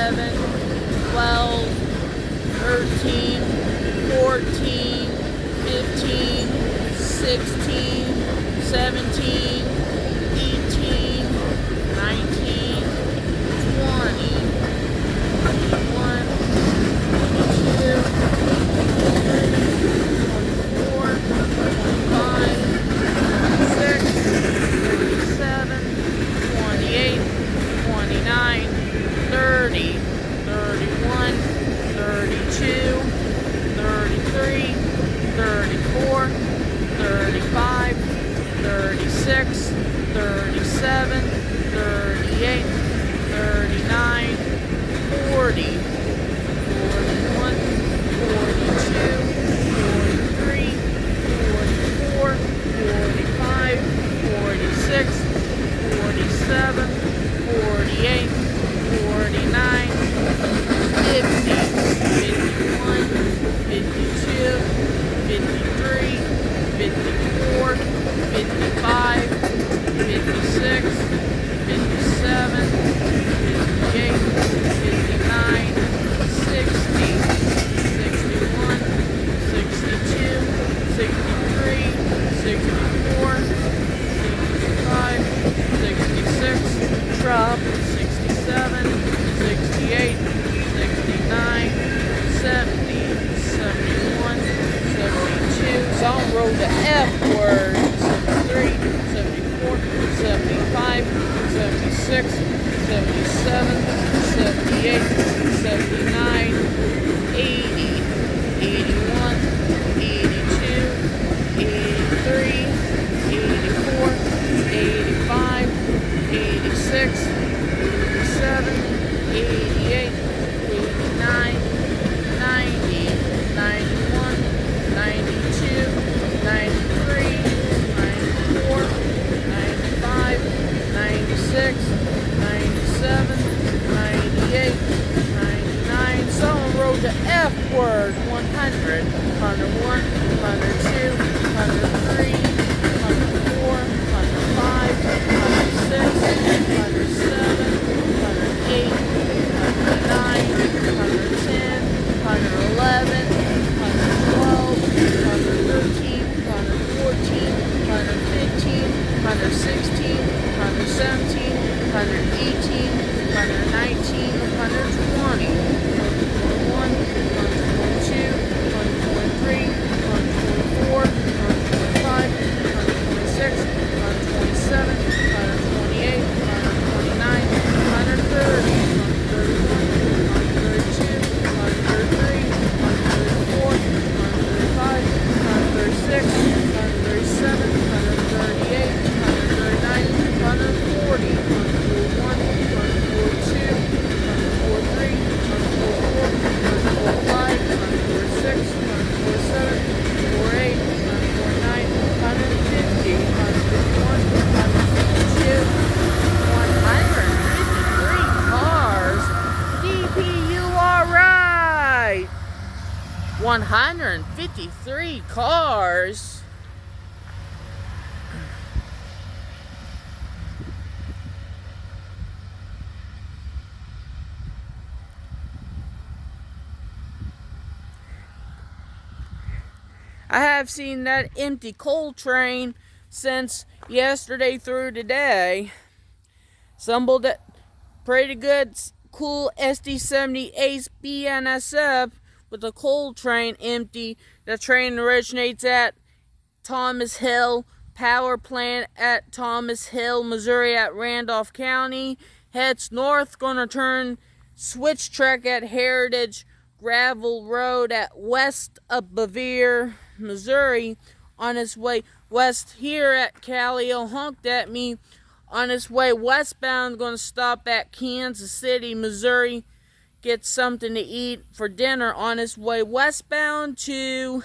11, 12, 13, 14, 15, 16, 17, 18, 19, 20, 21, 22, 24, 25, 26, 27, 28, 29, 30, 31, 32, 33, 34, 35, 36, 37, 38, 39, 40, 41, 42, 43, 44, 45, 46, 47, 48, 49, 50, 51, 52, 53, 54, 55, 56, 57, 58, 59, 60, 61, 62, 63, 64, 65, 66, drop, 67, 68, 69, 70, 71, 72, so I'll roll the F word, 73, 74, 75, 76, 77, 78, 79, 80, 81, 82, 83, 84, 85, 86, 87, 88, 89, 90, 91, 92, 93, 94, 95, 96, 97, 98, 99. Someone wrote the F word. 100, 101, 102, 103, 104, 105, 106, 107, 108, 109, 110, 111, 112, 113, 114, 115, 116, 117, 118, 119, 120, 121, 122, 123, 124, 125, 126, 127, 128, 129, 130, 131, 132, 133, 134, 135, 136, 137, 138, 139, 140, 141, 142, 143, 144, 145, 146, 147, 148, 149, 150, 151, 152, 153 cars. DP, you are right. 153 cars. I have seen that empty coal train since yesterday through today. Stumbled at pretty good, cool SD-70 Ace BNSF with the coal train empty. The train originates at Thomas Hill Power Plant at Thomas Hill, Missouri at Randolph County. Heads north, gonna turn switch track at Heritage Gravel Road at west of Bevier, Missouri. On his way west here at Callao, honked at me. On his way westbound, gonna stop at Kansas City, Missouri. Get something to eat for dinner. On his way westbound to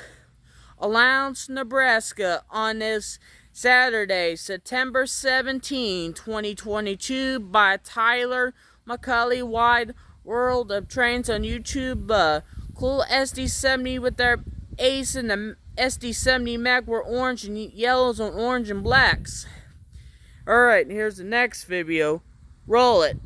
Allowance, Nebraska on this Saturday, September 17, 2022, by Tyler McCully Wide, World of Trains on YouTube. Cool SD-70 with their Ace and the SD-70 Mac were orange and yellows on orange and blacks. Alright, here's the next video. Roll it.